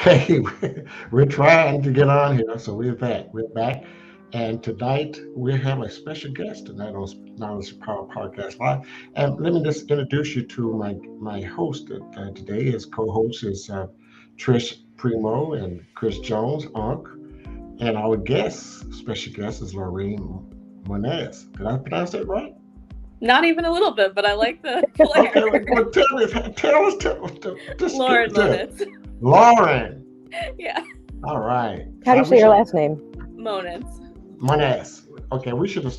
Hey, we're trying to get on here, so we're back. We're back, and tonight we have a special guest tonight on Knowledge Power Podcast Live. And let me just introduce you to my host today. His co-host is Trish Primo and Chris Jones, Unc, and our guest, special guest, is Lauren Monitz. Did I pronounce that right? Not even a little bit, but I like the Okay, flair. well, tell us, just Lauren skip to Monitz. Lauren. Yeah. All right. How do you We say your should last name? Monitz. Monitz. Okay, we should have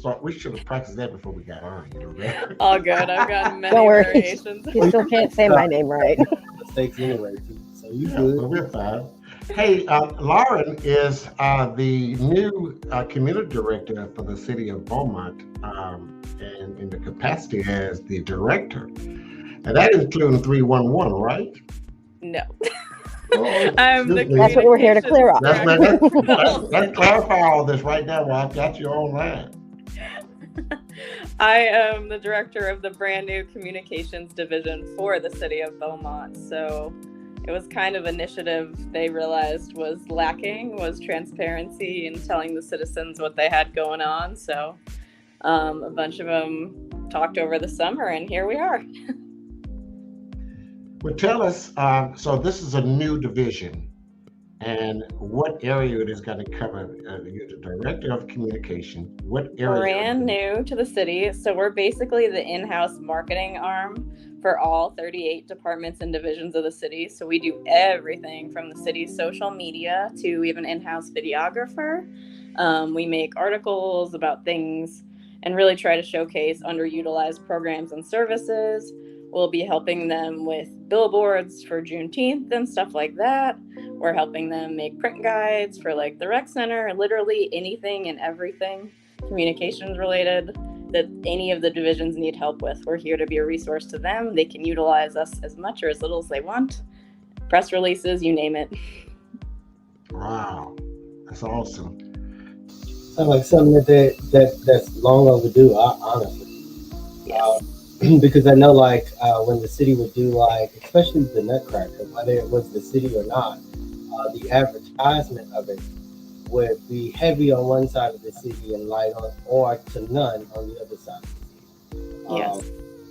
practiced that before we got on. You know that. All good. I've got many Don't worry. variations. You still can't say my name right. Mistakes anyway, so you Yeah, good. so we're fine. Hey, Lauren is the new community director for the City of Beaumont, and in the capacity as the director, and that includes 311, right? No. Oh, I'm the excuse me. That's what we're here to clear up. Let's clarify all this right now while I've got you online. I am the director of the brand new communications division for the City of Beaumont. So it was kind of initiative they realized was lacking, was transparency and telling the citizens what they had going on. So a bunch of them talked over the summer, and here we are. Well, tell us, so this is a new division, and what area it is going to cover? You're the director of communication. What area? Brand new to the city. So we're basically the in-house marketing arm for all 38 departments and divisions of the city. So we do everything from the city's social media to we have an in-house videographer. We make articles about things and really try to showcase underutilized programs and services. We'll be helping them with billboards for Juneteenth and stuff like that. We're helping them make print guides for like the rec center, literally anything and everything communications related that any of the divisions need help with. We're here to be a resource to them. They can utilize us as much or as little as they want. Press releases, you name it. Wow, that's awesome. Sounds like something that's long overdue, honestly. Yes. Because I know, like, when the city would do, like, especially the Nutcracker, whether it was the city or not, the advertisement of it would be heavy on one side of the city and light on, or to none on the other side of the city.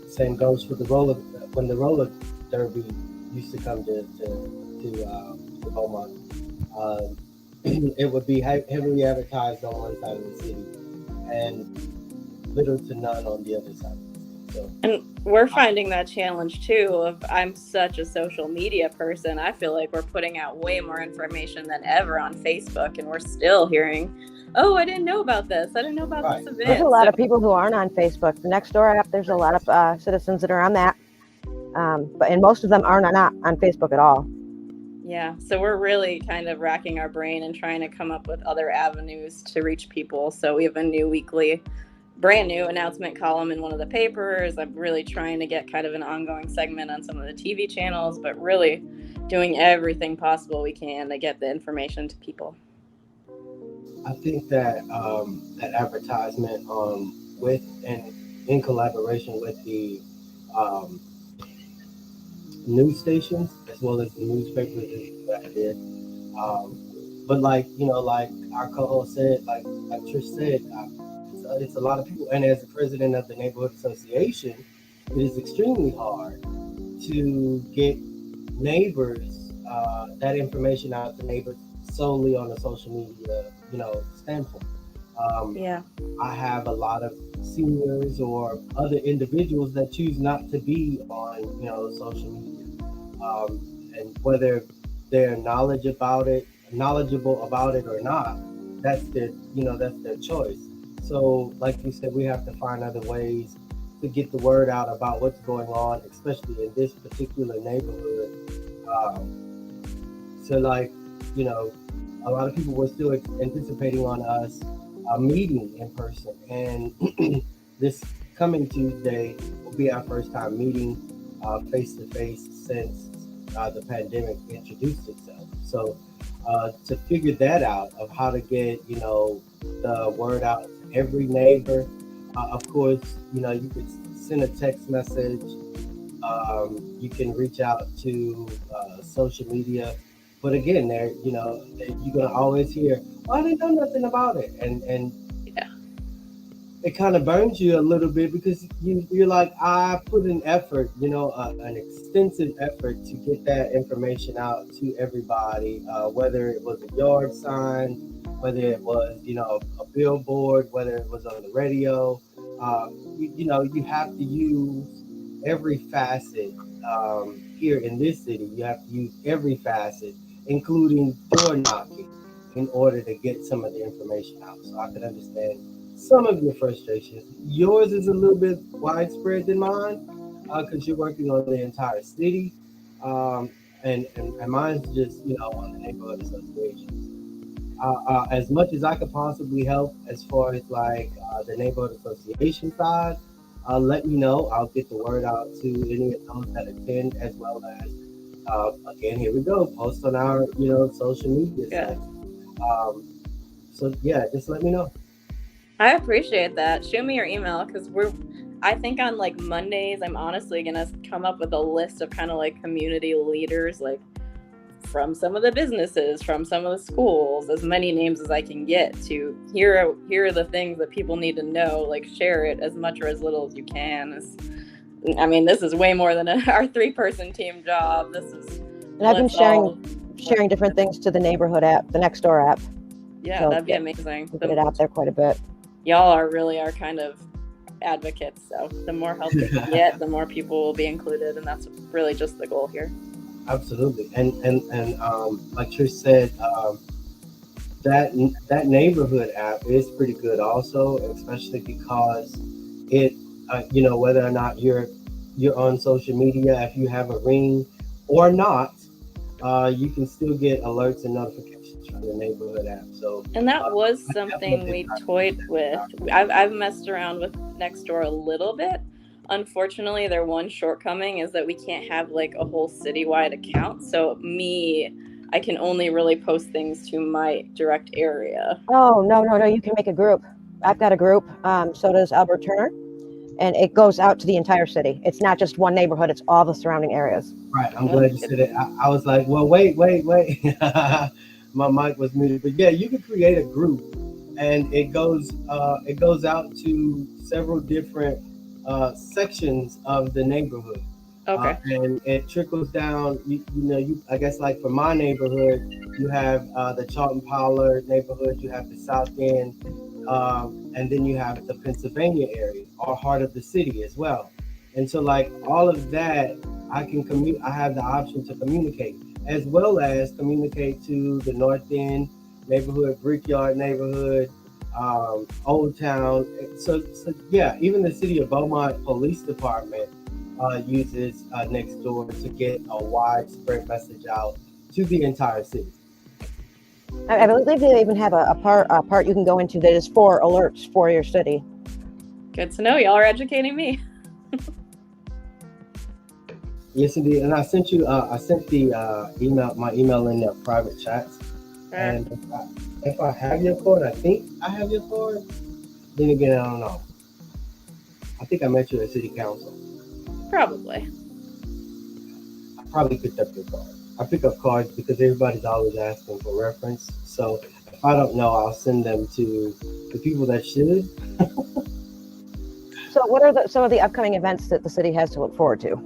Yes. Same goes for when the roller derby used to come to Beaumont. It would be heavily advertised on one side of the city and little to none on the other side. So, and we're finding that challenge too of I'm such a social media person. I feel like we're putting out way more information than ever on Facebook, and we're still hearing, oh, I didn't know about this. I didn't know about this event. There's a lot of people who aren't on Facebook. The Nextdoor app, there's a lot of citizens that are on that. And most of them are not on Facebook at all. Yeah, so we're really kind of racking our brain and trying to come up with other avenues to reach people. So we have a new brand new announcement column in one of the papers. I'm really trying to get kind of an ongoing segment on some of the TV channels, but really doing everything possible we can to get the information to people. I think that that advertisement with and in collaboration with the news stations as well as the newspapers is what I did. But like our co-host said, like Trish said, it's a lot of people. And as the president of the neighborhood association, it is extremely hard to get neighbors that information out to neighbors solely on a social media, standpoint. I have a lot of seniors or other individuals that choose not to be on, social media, and whether they're knowledgeable about it or not, that's their choice. So, like you said, we have to find other ways to get the word out about what's going on, especially in this particular neighborhood. So, a lot of people were still anticipating on us meeting in person, and this coming Tuesday will be our first time meeting face to face since the pandemic introduced itself. So to figure that out of how to get the word out to every neighbor, of course you could send a text message, you can reach out to social media But again, there, you're gonna always hear, "Oh, I didn't know nothing about it," and Yeah. it kind of burns you a little bit because you're like, I put an effort, an extensive effort to get that information out to everybody, whether it was a yard sign, whether it was, a billboard, whether it was on the radio. You have to use every facet. Here in this city, you have to use every facet, including door knocking, in order to get some of the information out. So I can understand some of your frustrations. Yours is a little bit widespread than mine because you're working on the entire city, um, and mine's just on the neighborhood associations. As much as I could possibly help, as far as like the neighborhood association side, let me know. I'll get the word out to any of those that attend, as well as again, here we go, post on our social media Yeah. sites. Um, so yeah, just let me know. I appreciate that. Shoot me your email because I think on like Mondays, I'm honestly going to come up with a list of kind of like community leaders, like from some of the businesses, from some of the schools, as many names as I can get to here are the things that people need to know, like share it as much or as little as you can. This is way more than our 3-person team job. This is, And I've been sharing different things to the neighborhood app, the Nextdoor app. yeah, So, that'd be amazing. Put it out there quite a bit. Y'all are really our kind of advocates. So the more help we can get, the more people will be included, and that's really just the goal here. Absolutely, and like Trish said, that neighborhood app is pretty good also, especially because it, whether or not you're on social media, if you have a ring or not, you can still get alerts and notifications from the neighborhood app. So, and that was something we toyed with. I've messed around with Nextdoor a little bit. Unfortunately, their one shortcoming is that we can't have like a whole citywide account. So I can only really post things to my direct area. Oh, no. You can make a group. I've got a group. So does Albert Turner. And it goes out to the entire city. It's not just one neighborhood. It's all the surrounding areas. Right. I'm glad you said it. I was like, well, wait. My mic was muted. But yeah, you can create a group, and it goes out to several different sections of the neighborhood. Okay. And it trickles down. I guess like for my neighborhood, you have the Charlton Pollard neighborhood, you have the South End, and then you have the Pennsylvania area, or heart of the city as well. And so like all of that, I have the option to communicate, as well as communicate to the North End neighborhood, Brickyard neighborhood, Old Town. So yeah, even the City of Beaumont Police Department uses Nextdoor to get a widespread message out to the entire city. I believe they even have a part you can go into that is for alerts for your city. Good to know. Y'all are educating me. Yes, indeed. And I sent the my email in the private chats. Sure. And if I have your card, I think I have your card. Then again, I don't know. I think I met you at City Council. Probably. I probably picked up your card. I pick up cards because everybody's always asking for reference. So if I don't know, I'll send them to the people that should. So what are some of the upcoming events that the city has to look forward to?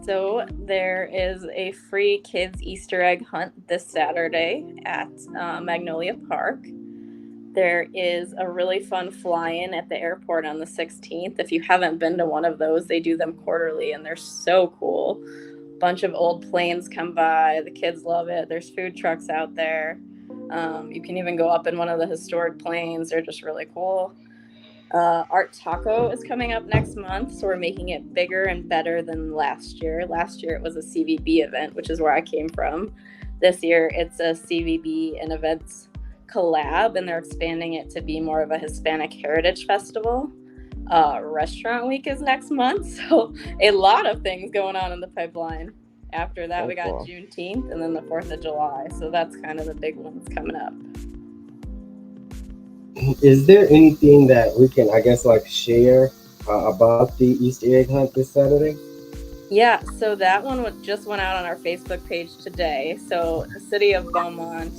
So there is a free kids Easter egg hunt this Saturday at Magnolia Park. There is a really fun fly-in at the airport on the 16th. If you haven't been to one of those, they do them quarterly, and they're so cool. Bunch of old planes come by. The kids love it. There's food trucks out there. You can even go up in one of the historic planes. They're just really cool. Art Taco is coming up next month, so we're making it bigger and better than last year. Last year it was a CVB event, which is where I came from. This year it's a CVB and events collab, and they're expanding it to be more of a Hispanic Heritage Festival. Restaurant Week is next month, so a lot of things going on in the pipeline. After that, we got cool. Juneteenth and then the 4th of July, so that's kind of the big ones coming up. Is there anything that we can, I guess, like share about the Easter egg hunt this Saturday? Yeah, so that one just went out on our Facebook page today. So the City of Beaumont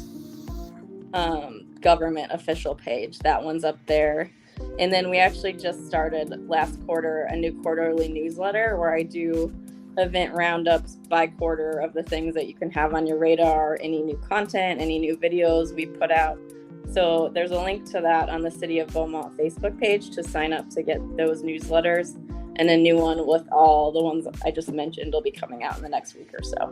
government official page, that one's up there. And then we actually just started last quarter a new quarterly newsletter where I do event roundups by quarter of the things that you can have on your radar, any new content, any new videos we put out. So there's a link to that on the City of Beaumont Facebook page to sign up to get those newsletters. And a new one with all the ones I just mentioned will be coming out in the next week or so.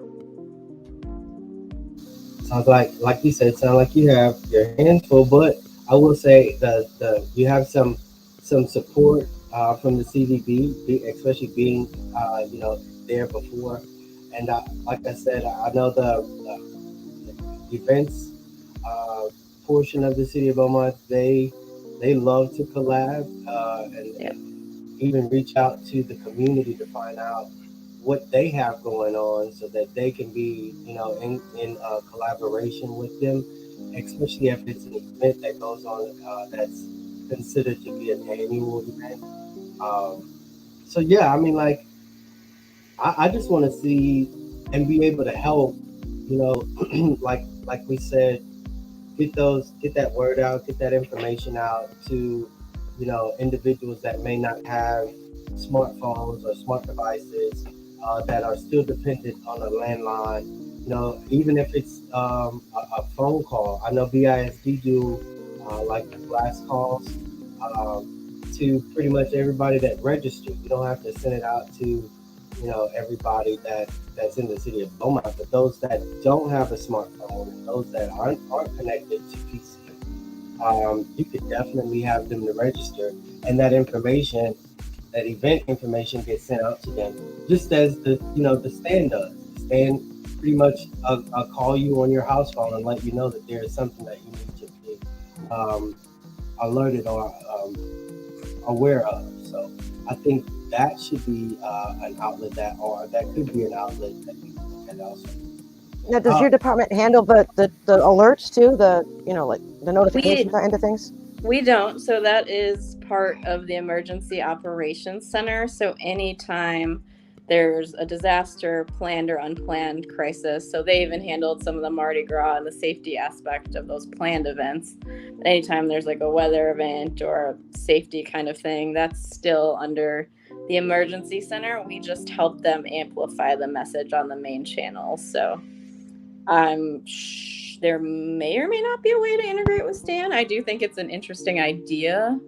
Sounds like you said, sound like you have your hands full, but I will say the you have some support from the CVB, especially being there before. And like I said, I know the events portion of the City of Beaumont. They love to collab and even reach out to the community to find out what they have going on so that they can be, in collaboration with them, especially if it's an event that goes on that's considered to be an annual event. So yeah, I mean, like, I just want to see and be able to help, like we said, get that word out, get that information out to, individuals that may not have smartphones or smart devices that are still dependent on a landline. Even if it's a phone call. I know BISD do like the blast calls to pretty much everybody that registered. You don't have to send it out to everybody that's in the City of Beaumont, but those that don't have a smartphone and those that aren't connected to PC, you could definitely have them to register, and that information, that event information, gets sent out to them, just as the stand does. The stand pretty much call you on your house phone and let you know that there is something that you need to be alerted or aware of. So I think that should be an outlet that could be an outlet that you can look at also. Now, does your department handle the alerts too? Like the notifications end of things? We don't. So that is part of the Emergency Operations Center. So anytime there's a disaster, planned or unplanned crisis, so they even handled some of the Mardi Gras and the safety aspect of those planned events. Anytime there's like a weather event or a safety kind of thing, that's still under the Emergency Center. We just help them amplify the message on the main channels. So there may or may not be a way to integrate with Stan. I do think it's an interesting idea.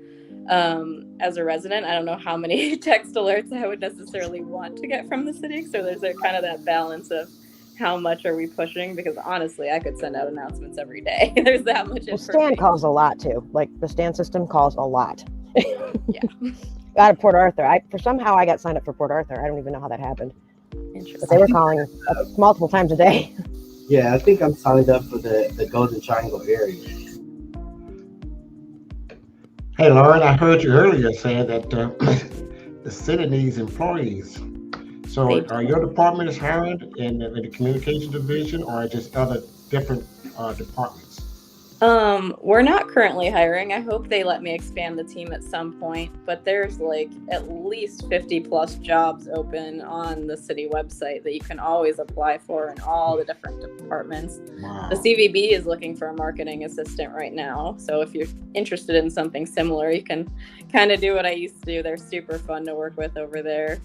As a resident, I don't know how many text alerts I would necessarily want to get from the city. So there's kind of that balance of how much are we pushing? Because honestly, I could send out announcements every day. There's that much information. Stan calls a lot too. Like the Stan system calls a lot. Yeah. Out of Port Arthur. Somehow I got signed up for Port Arthur. I don't even know how that happened. Interesting. But they were calling multiple times a day. Yeah, I think I'm signed up for the Golden Triangle area. Hey, Lauren, I heard you earlier saying that the city needs employees. So are your department is hiring in the communication division or just other different departments? We're not currently hiring. I hope they let me expand the team at some point, but there's like at least 50 plus jobs open on the city website that you can always apply for in all the different departments. Wow. The CVB is looking for a marketing assistant right now. So if you're interested in something similar, you can kind of do what I used to do. They're super fun to work with over there.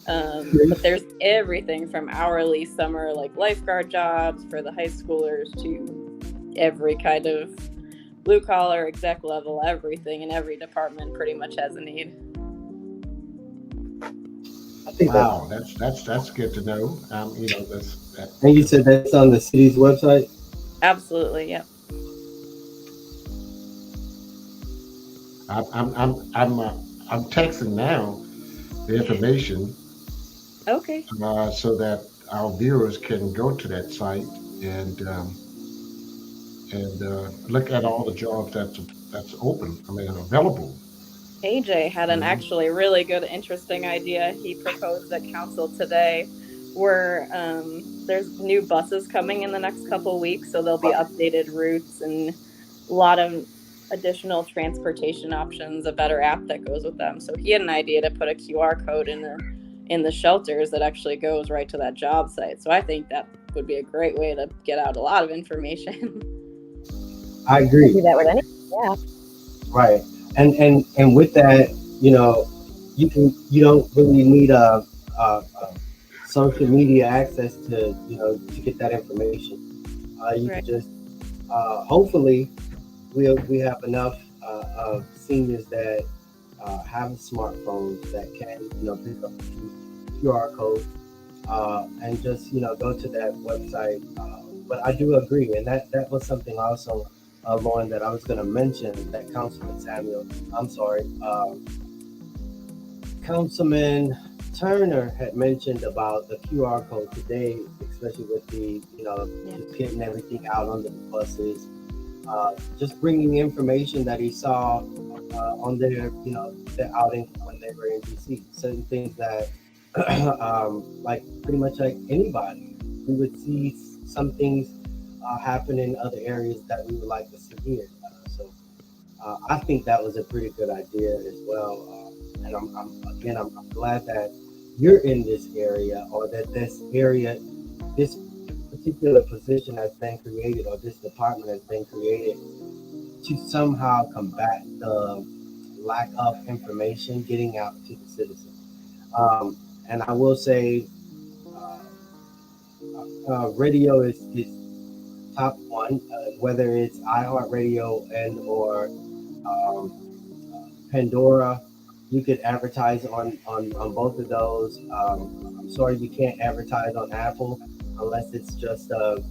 But there's everything from hourly summer, like lifeguard jobs for the high schoolers to every kind of blue collar, exec level, everything in every department pretty much has a need. I think wow, that's good to know. And you said that's on the city's website? Absolutely, yeah. I'm texting now the information. Okay. So that our viewers can go to that site and look at all the jobs that's open. I mean, available. AJ had an actually really good, interesting idea. He proposed at council today, where there's new buses coming in the next couple weeks, so there'll be updated routes and a lot of additional transportation options, a better app that goes with them. So he had an idea to put a QR code in the in the shelters that actually goes right to that job site. So I think that would be a great way to get out a lot of information. I I agree. do that with any. Yeah. Right. And with that, you don't really need a social media access to get that information. You Right. could just hopefully we have enough of seniors that have smartphones that can pick up the QR code and just go to that website. But I do agree, and that was something also, Lauren, that I was going to mention. That Councilman Turner had mentioned about the QR code today, especially with the just getting everything out on the buses, just bringing information that he saw on their outing when they were in DC. Certain things that, like pretty much like anybody, we would see some things happen in other areas that we would like to see here. So I think that was a pretty good idea as well. And I'm glad that you're in this area, or that this particular position has been created, or this department has been created to somehow combat the lack of information getting out to the citizen. And I will say, uh, radio is top one, whether it's iHeartRadio and or Pandora. You could advertise on both of those. I'm sorry you can't advertise on Apple unless it's just an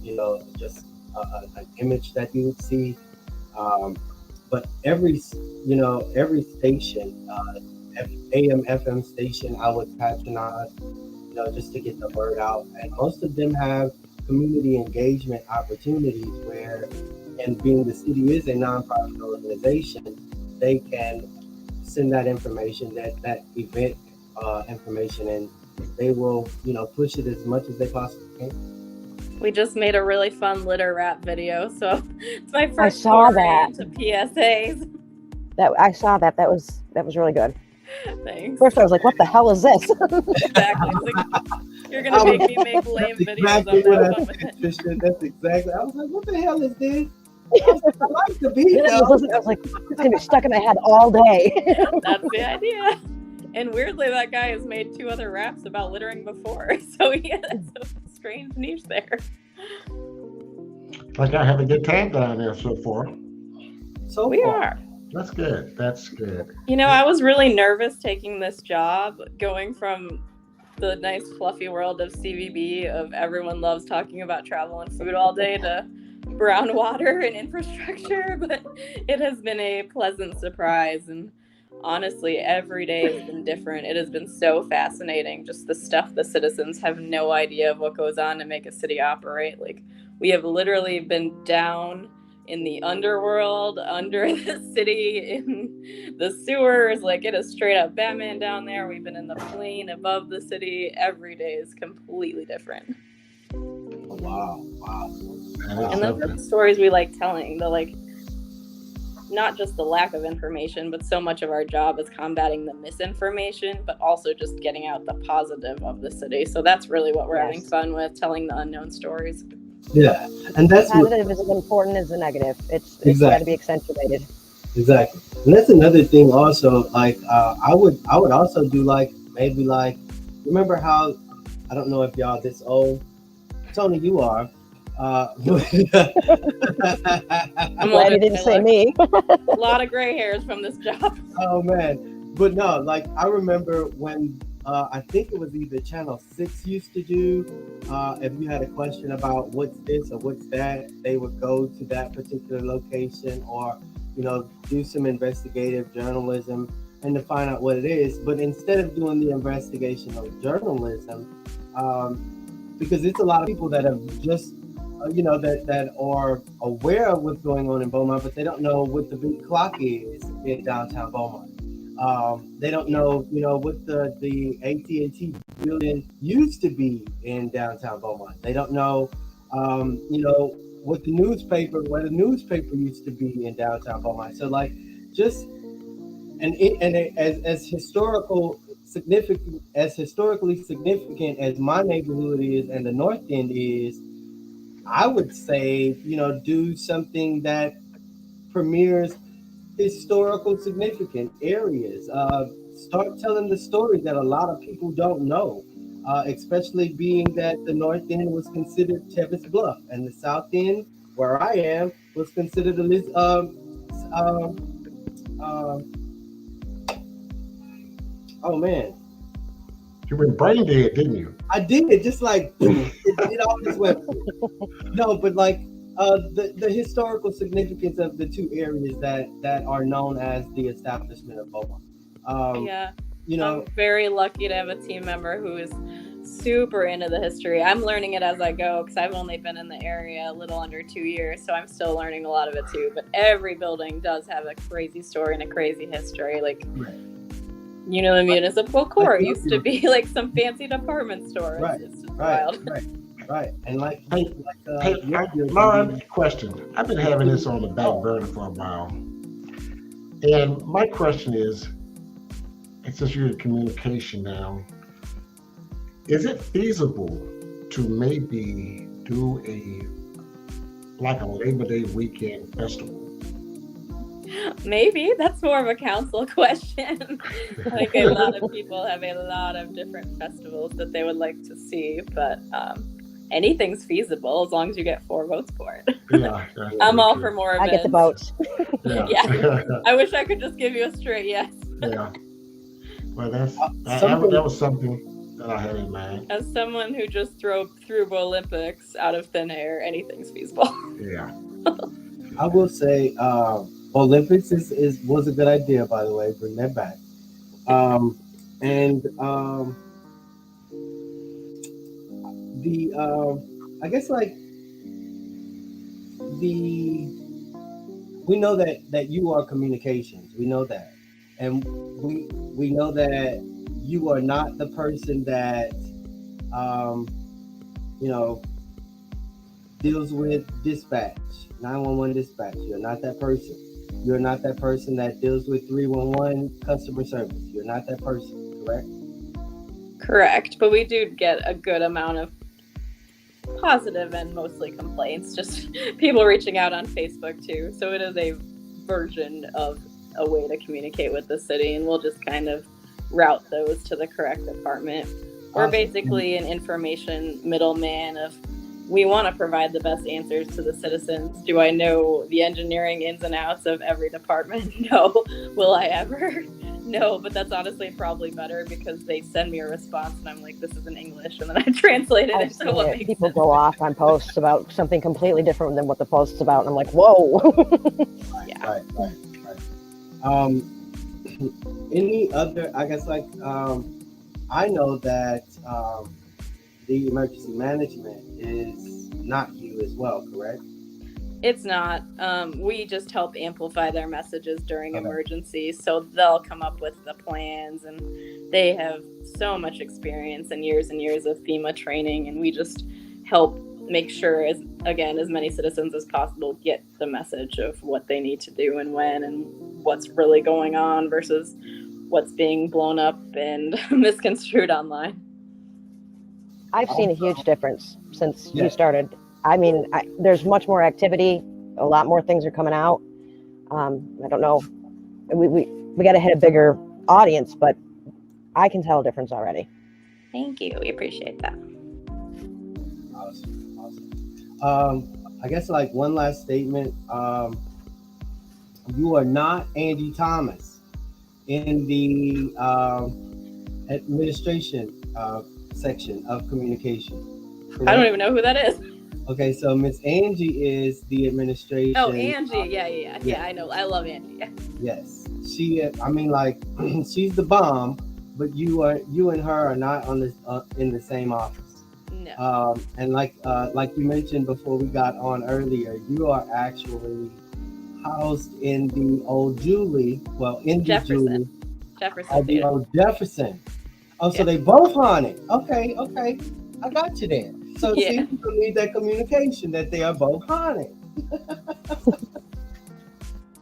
image that you would see. Um, but every station, AM FM station, I would patronize, just to get the word out. And most of them have community engagement opportunities where, and being the city is a nonprofit organization, they can send that information, that event information, and they will, push it as much as they possibly can. We just made a really fun litter wrap video, so it's my I first saw foray that. into PSAs. I saw that. That was really good. Thanks. First, I was like, "What the hell is this?" Exactly. I was like, you're gonna make me make lame videos. Exactly I'm what not I fun with said, it. Trisha. That's exactly. I was like, what the hell is this? I was like, I like the beat Then I was though. listening. I was like, "It's gonna be stuck in my head all day." That's the idea. And weirdly, that guy has made 2 other raps about littering before, so he has a strange niche there. Like I have a good time down there so far. So We far. are. That's good. That's good. You know, I was really nervous taking this job, going from the nice fluffy world of CVB, of everyone loves talking about travel and food all day, to brown water and infrastructure, but it has been a pleasant surprise. And honestly, every day has been different. It has been so fascinating, just the stuff the citizens have no idea of what goes on to make a city operate. Like, we have literally been down in the underworld, under the city, in the sewers. Like, it is straight up Batman down there. We've been in the plane above the city. Every day is completely different. Wow. And those are the stories we like telling. Not just the lack of information, but so much of our job is combating the misinformation, but also just getting out the positive of the city. So that's really what we're having fun with, telling the unknown stories. Yeah, and that's the positive is as important as the negative. It's Exactly. got to be accentuated. Exactly, and that's another thing. Also, like I would also do maybe remember how, I don't know if y'all this old, Tony, you are. I'm glad you didn't say me. A lot of gray hairs from this job. Oh man, but no, like I remember when I think it was either Channel 6 used to do, if you had a question about what's this or what's that, they would go to that particular location, or do some investigative journalism and to find out what it is. But instead of doing the investigational journalism, because it's a lot of people that have just that are aware of what's going on in Beaumont, but they don't know what the big clock is in downtown Beaumont. They don't know, what the AT&T building used to be in downtown Beaumont. They don't know, where the newspaper used to be in downtown Beaumont. So like, just as historical significant, as historically significant as my neighborhood is and the North End is, I would say, do something that premieres historical significant areas. Start telling the story that a lot of people don't know, especially being that the North End was considered Tevis Bluff and the South End, where I am, was considered um, um, oh man, You went brain dead, didn't you? I did just like it all just went. No, but like the historical significance of the two areas that are known as the establishment of Beaumont. Yeah. You know, I'm very lucky to have a team member who is super into the history. I'm learning it as I go because I've only been in the area a little under 2 years, so I'm still learning a lot of it too. But every building does have a crazy story and a crazy history. Like, right. The municipal court used to be like some fancy department store. Right. It's just Right. wild. Right. And Lauren, question. I've been having this on the back burner for a while. And my question is, and since you're in communication now, is it feasible to maybe do a Labor Day weekend festival? Maybe that's more of a council question. Like a lot of people have a lot of different festivals that they would like to see, but anything's feasible as long as you get 4 votes for it. Yeah, I'm all for more events. I get the votes. Yeah. I wish I could just give you a straight yes. Yeah. Well, that was something that I had in mind. As someone who just threw Olympics out of thin air, anything's feasible. Yeah. I will say Olympics was a good idea, by the way. Bring that back. I guess we know that you are communications. We know that, and we know that you are not the person that deals with dispatch, 911 dispatch. You're not that person. You're not that person that deals with 311 customer service. You're not that person, correct? Correct, but we do get a good amount of positive and mostly complaints, just people reaching out on Facebook too. So it is a version of a way to communicate with the city, and we'll just kind of route those to the correct department. We're basically an information middleman of, we want to provide the best answers to the citizens. Do I know the engineering ins and outs of every department? No. Will I ever? No, but that's honestly probably better because they send me a response and I'm like, this is in English, and then I translate it into what makes people sense. go off on posts about something completely different than what the post's about, and I'm like, whoa. Yeah. Right. Any other, I guess, I know that the emergency management is not you as well, correct? It's not. We just help amplify their messages during emergencies. So they'll come up with the plans, and they have so much experience and years of FEMA training. And we just help make sure, as many citizens as possible get the message of what they need to do and when, and what's really going on versus what's being blown up and misconstrued online. I've seen a huge difference since you started. I mean, there's much more activity. A lot more things are coming out. I don't know. We got to hit a bigger audience, but I can tell a difference already. Thank you. We appreciate that. Awesome. I guess one last statement. You are not Angie Thomas in the administration section of communication. Correct? I don't even know who that is. Okay, so Miss Angie is the administration. Oh, Angie. Yeah, I know. I love Angie. Yeah. Yes. She's the bomb, but you and her are not on in the same office. No. And like you mentioned before we got on earlier, you are actually housed in the old Julie. Well, in Jefferson. The old Jefferson. Oh, so they both haunted. Okay. I got you there. So see, you need that communication that they are both haunted.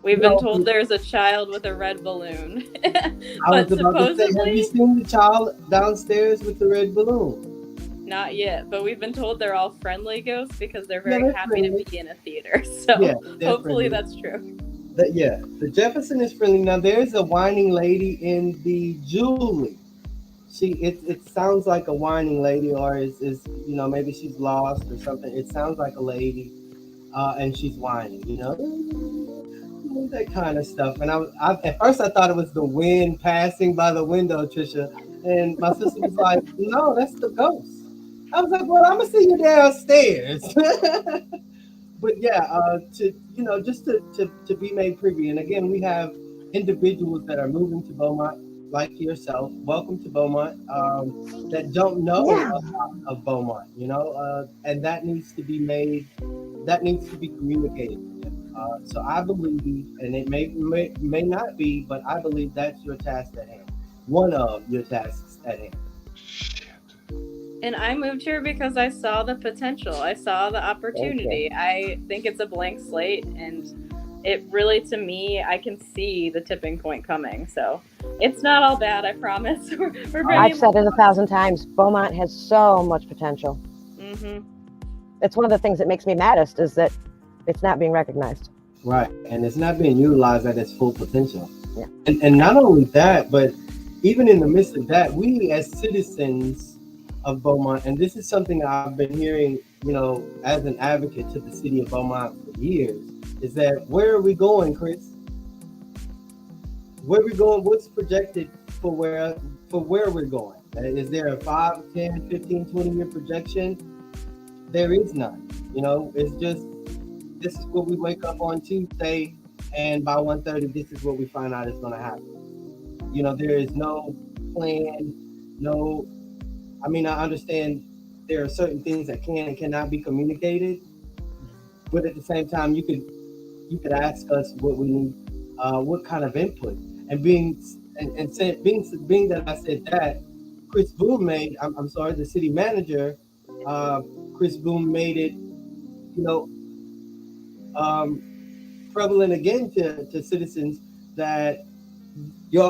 We've You been know, told there's a child with a red balloon. I was But about to say, have you supposedly, seen the child downstairs with the red balloon? not yet. But we've been told they're all friendly ghosts because they're Yeah, very they're happy to friendly. be in a theater. Yeah, So they're hopefully friendly. that's true. Yeah, the Jefferson is friendly. Now there's a whining lady in the Julie. It sounds like a whining lady, or is maybe she's lost or something. It sounds like a lady, and she's whining, that kind of stuff. And at first I thought it was the wind passing by the window, Trisha, and my sister was like, "No, that's the ghost." I was like, "Well, I'm gonna see you downstairs." But yeah, to just to be made privy. And again, we have individuals that are moving to Beaumont, like yourself. Welcome to Beaumont. That don't know Yeah. of Beaumont, and that needs to be made. That needs to be communicated to them. So I believe, and it may not be, but I believe that's your task at hand. One of your tasks at hand. Shit. And I moved here because I saw the potential. I saw the Thank you. opportunity. I think it's a blank slate, and it really, to me, I can see the tipping point coming. So it's not all bad, I promise. We're I've bringing. said it 1,000 times. Beaumont has so much potential. Mm-hmm. It's one of the things that makes me maddest is that it's not being recognized. Right, and it's not being utilized at its full potential. Yeah. And not only that, but even in the midst of that, we as citizens of Beaumont, and this is something I've been hearing, as an advocate to the city of Beaumont for years, is that where are we going, Chris? Where are we going? What's projected for where we're going? Is there a 5, 10, 15, 20-year projection? There is none. It's just this is what we wake up on Tuesday, and by 1:30, this is what we find out is going to happen. There is no plan, no. I mean, I understand there are certain things that can and cannot be communicated, but at the same time, you could ask us what we need, what kind of input, and being that I said that, Chris Boone made. I'm sorry, the city manager, Chris Boone made it, you know, um, prevalent again to citizens that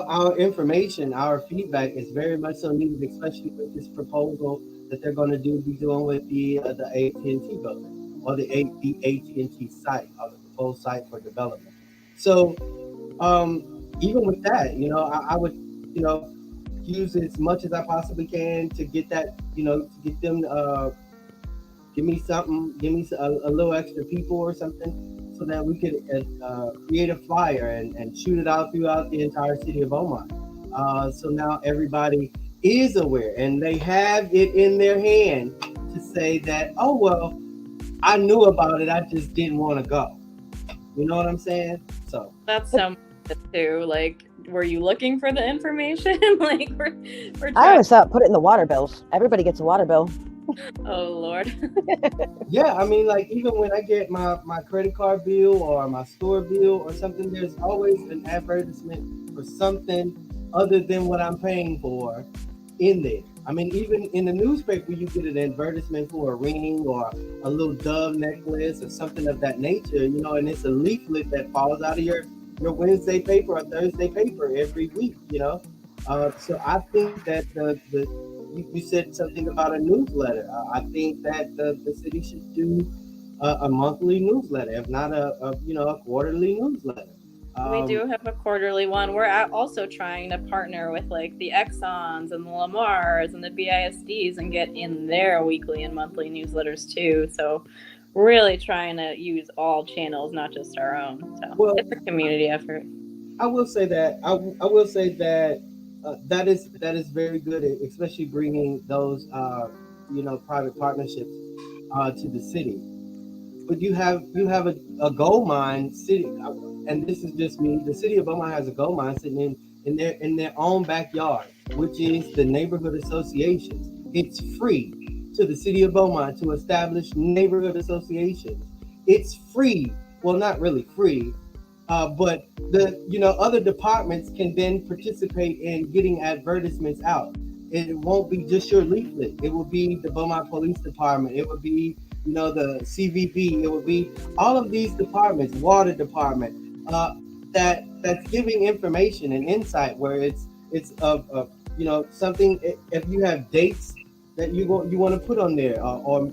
our information, our feedback is very much so needed, especially with this proposal that they're going to be doing with the AT&T building or the AT&T site or the proposed site for development. So even with that, I would use as much as I possibly can to get that, to get them give me something, give me a little extra people or something, so that we could create a flyer and shoot it out throughout the entire city of Beaumont. So now everybody is aware and they have it in their hand to say that, oh, well, I knew about it, I just didn't want to go. You know what I'm saying? So That's so much too. Like, were you looking for the information? Like, we're I trying. always thought put it in the water bills. Everybody gets a water bill. Oh Lord. yeah, I mean, like even when I get my credit card bill or my store bill or something, there's always an advertisement for something other than what I'm paying for in there. I mean, even in the newspaper, you get an advertisement for a ring or a little dove necklace or something of that nature, and it's a leaflet that falls out of your Wednesday paper or Thursday paper every week, So I think that you said something about a newsletter. I think that the city should do a monthly newsletter, if not a quarterly newsletter. We do have a quarterly one. We're also trying to partner with like the Exxons and the Lamars and the BISDs and get in their weekly and monthly newsletters too. So really trying to use all channels, not just our own. So it's a community effort. I will say that I will say that that is very good, especially bringing those private partnerships to the city. But you have a gold mine city, and this is just me. The city of Beaumont has a gold mine sitting in their own backyard, which is the neighborhood associations. It's free to the city of Beaumont to establish neighborhood associations. It's free. Well, not really free, but the other departments can then participate in getting advertisements out. It won't be just your leaflet. It will be the Beaumont Police Department. It would be the CVB. It would be all of these departments, water department, that's giving information and insight, where it's something. If you have dates that you want to put on there, or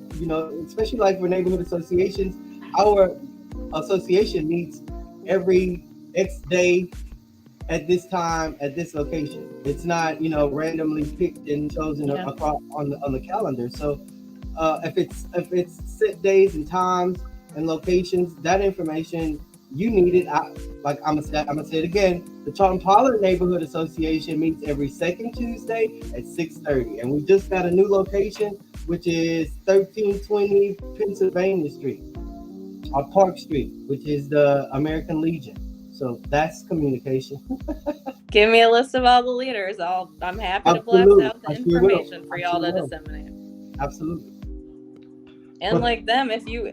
especially like for neighborhood associations, our association meets every X day at this time at this location. It's not randomly picked and chosen across on the calendar. So if it's set days and times and locations, that information you need it. I'm gonna say it again. The Charlton Pollard Neighborhood Association meets every second Tuesday at 6:30, and we just got a new location, which is 1320 Pennsylvania Street, or Park Street, which is the American Legion. So that's communication. Give me a list of all the leaders. I'm happy to blast out the information for y'all to disseminate. Absolutely. And like them, if you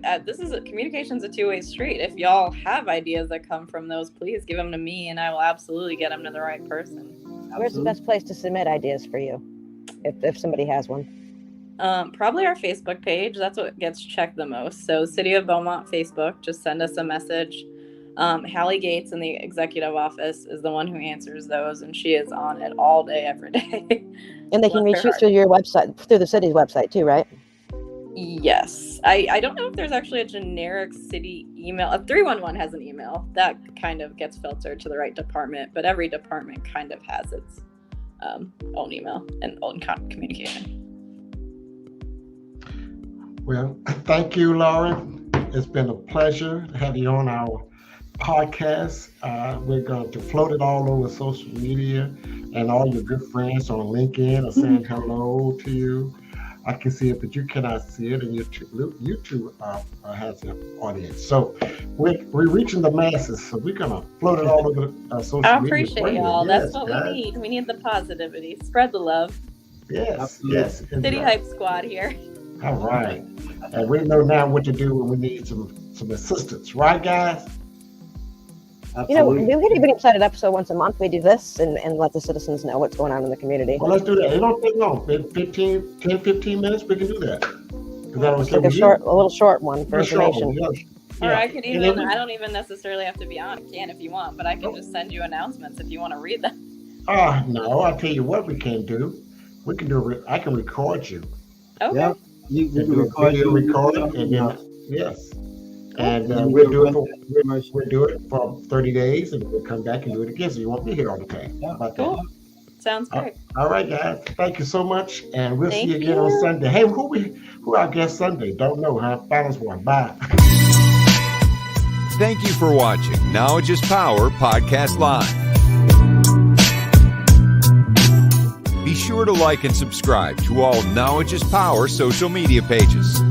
communication's a two-way street. If y'all have ideas that come from those, please give them to me, and I will absolutely get them to the right person. Where's the best place to submit ideas for you, if somebody has one? Probably our Facebook page. That's what gets checked the most. So City of Beaumont Facebook, just send us a message. Hallie Gates in the executive office is the one who answers those, and she is on it all day, every day. And they can reach you through your website, through the city's website too, right? Yes. I don't know if there's actually a generic city email. 311 has an email that kind of gets filtered to the right department, but every department kind of has its own email and own communication. Well, thank you, Lauren. It's been a pleasure to have you on our podcast. We're going to float it all over social media, and all your good friends on LinkedIn are saying hello to you. I can see it, but you cannot see it, and YouTube has an audience. So we're reaching the masses, so we're going to float it all over social media. I appreciate y'all. That's what we need. We need the positivity. Spread the love. Yes. City Hype Squad here. All right. And we know now what to do when we need some assistance. Right, guys? Absolutely. We could even set it up so once a month we do this and let the citizens know what's going on in the community. Well, let's do that. It don't take long. 10-15 minutes, we can do that. It's like a little short one for information. Or I could even, I don't even necessarily have to be on. You can if you want, but I can just send you announcements if you want to read them. No, I'll tell you what we can do. We can do, I can record you. Okay. Yeah. You can record it, and then, yes. And we'll do it for 30 days, and we'll come back and do it again. So you won't be here all the time. How about cool. that? Sounds great. All right, guys. Thank you so much, and we'll see you again on Sunday. Hey, who our guest Sunday? Don't know, huh? Balance one. Bye. Thank you for watching Knowledge is Power Podcast Live. Be sure to like and subscribe to all Knowledge is Power social media pages.